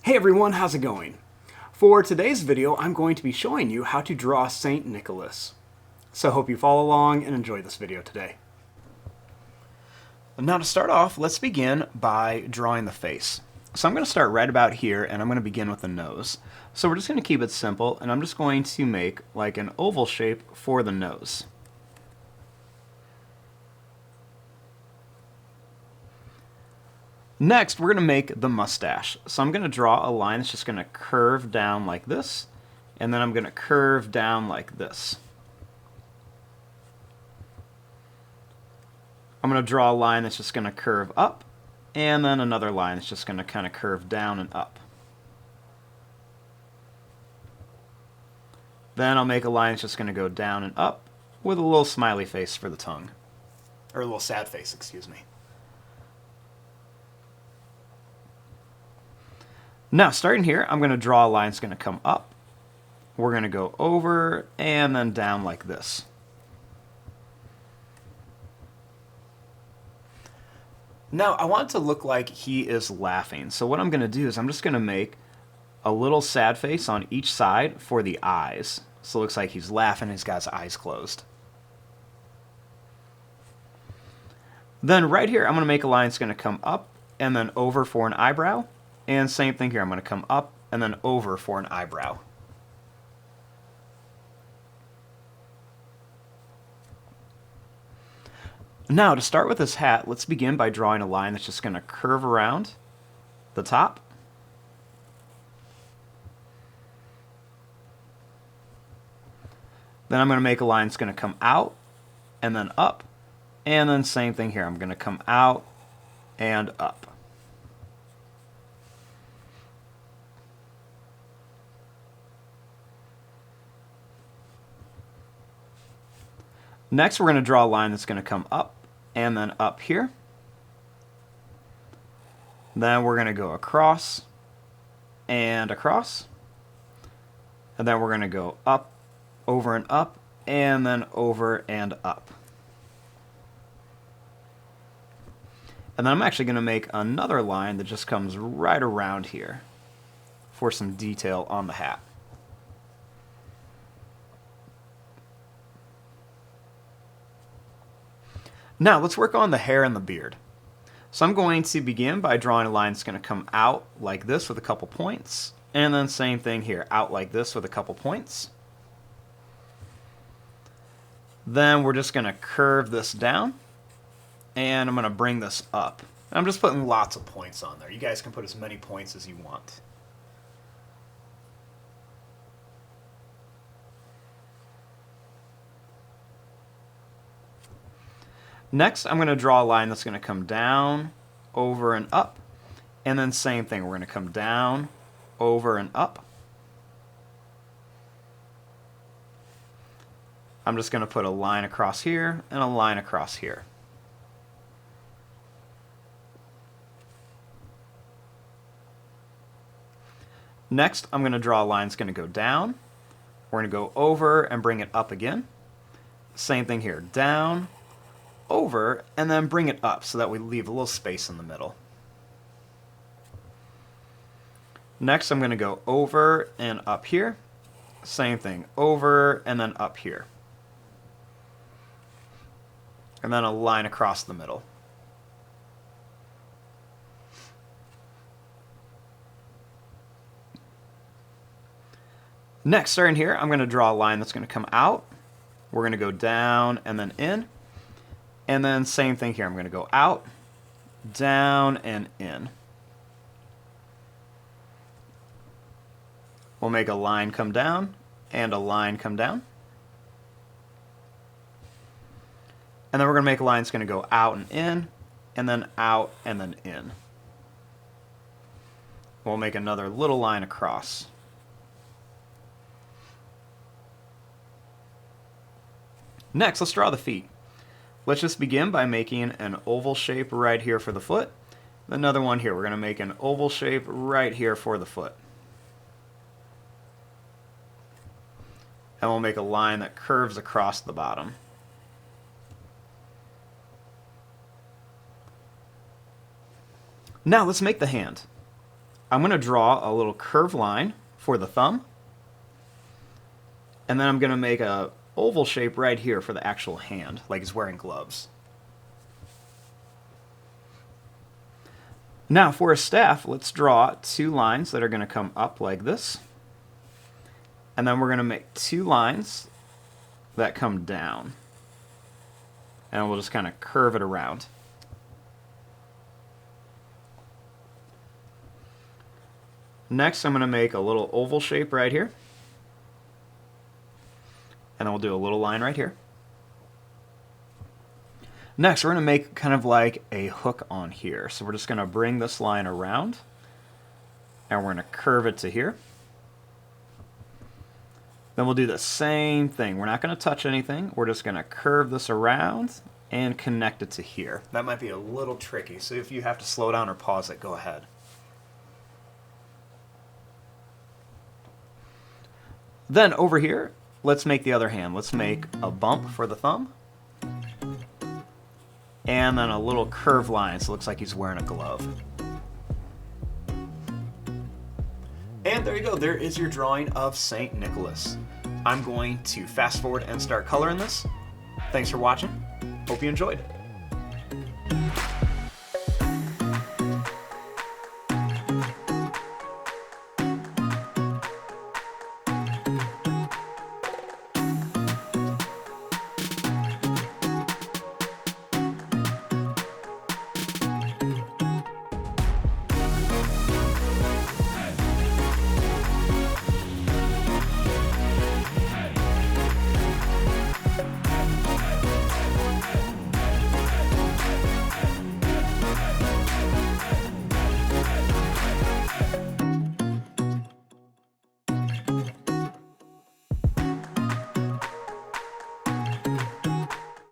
Hey everyone, how's it going? For today's video, I'm going to be showing you how to draw St. Nicholas. So hope you follow along and enjoy this video today. Now to start off, let's begin by drawing the face. So I'm going to start right about here and I'm going to begin with the nose. So we're just going to keep it simple and I'm just going to make like an oval shape for the nose. Next, we're going to make the mustache. So I'm going to draw a line that's just going to curve down like this, and then I'm going to curve down like this. I'm going to draw a line that's just going to curve up, and then another line that's just going to kind of curve down and up. Then I'll make a line that's just going to go down and up with a little smiley face for the tongue. Or a little sad face, excuse me. Now, starting here, I'm going to draw a line that's going to come up. We're going to go over and then down like this. Now, I want it to look like he is laughing. So what I'm going to do is I'm just going to make a little sad face on each side for the eyes. So it looks like he's laughing, he's got his eyes closed. Then right here, I'm going to make a line that's going to come up and then over for an eyebrow. And same thing here, I'm going to come up and then over for an eyebrow. Now, to start with this hat, let's begin by drawing a line that's just going to curve around the top. Then I'm going to make a line that's going to come out and then up. And then same thing here, I'm going to come out and up. Next, we're going to draw a line that's going to come up and then up here. Then we're going to go across and across. And then we're going to go up, over and up, and then over and up. And then I'm actually going to make another line that just comes right around here for some detail on the hat. Now, let's work on the hair and the beard. So I'm going to begin by drawing a line that's going to come out like this with a couple points. And then same thing here, out like this with a couple points. Then we're just going to curve this down. And I'm going to bring this up. I'm just putting lots of points on there. You guys can put as many points as you want. Next, I'm going to draw a line that's going to come down, over, and up. And then same thing, we're going to come down, over, and up. I'm just going to put a line across here and a line across here. Next, I'm going to draw a line that's going to go down. We're going to go over and bring it up again. Same thing here, down, over, and then bring it up so that we leave a little space in the middle. Next, I'm going to go over and up here. Same thing, over and then up here. And then a line across the middle. Next, starting here, I'm going to draw a line that's going to come out. We're going to go down and then in. And then same thing here, I'm going to go out, down, and in. We'll make a line come down and a line come down. And then we're going to make a line that's going to go out and in, and then out and then in. We'll make another little line across. Next, let's draw the feet. Let's just begin by making an oval shape right here for the foot. Another one here. We're going to make an oval shape right here for the foot. And we'll make a line that curves across the bottom. Now let's make the hand. I'm going to draw a little curved line for the thumb. And then I'm going to make a oval shape right here for the actual hand, like he's wearing gloves. Now for a staff, let's draw 2 lines that are going to come up like this. And then we're going to make 2 lines that come down. And we'll just kind of curve it around. Next, I'm going to make a little oval shape right here. And then we'll do a little line right here. Next, we're going to make kind of like a hook on here. So we're just going to bring this line around. And we're going to curve it to here. Then we'll do the same thing. We're not going to touch anything. We're just going to curve this around and connect it to here. That might be a little tricky, so if you have to slow down or pause it, go ahead. Then over here, let's make the other hand. Let's make a bump for the thumb. And then a little curved line, so it looks like he's wearing a glove. And there you go, there is your drawing of St. Nicholas. I'm going to fast forward and start coloring this. Thanks for watching. Hope you enjoyed.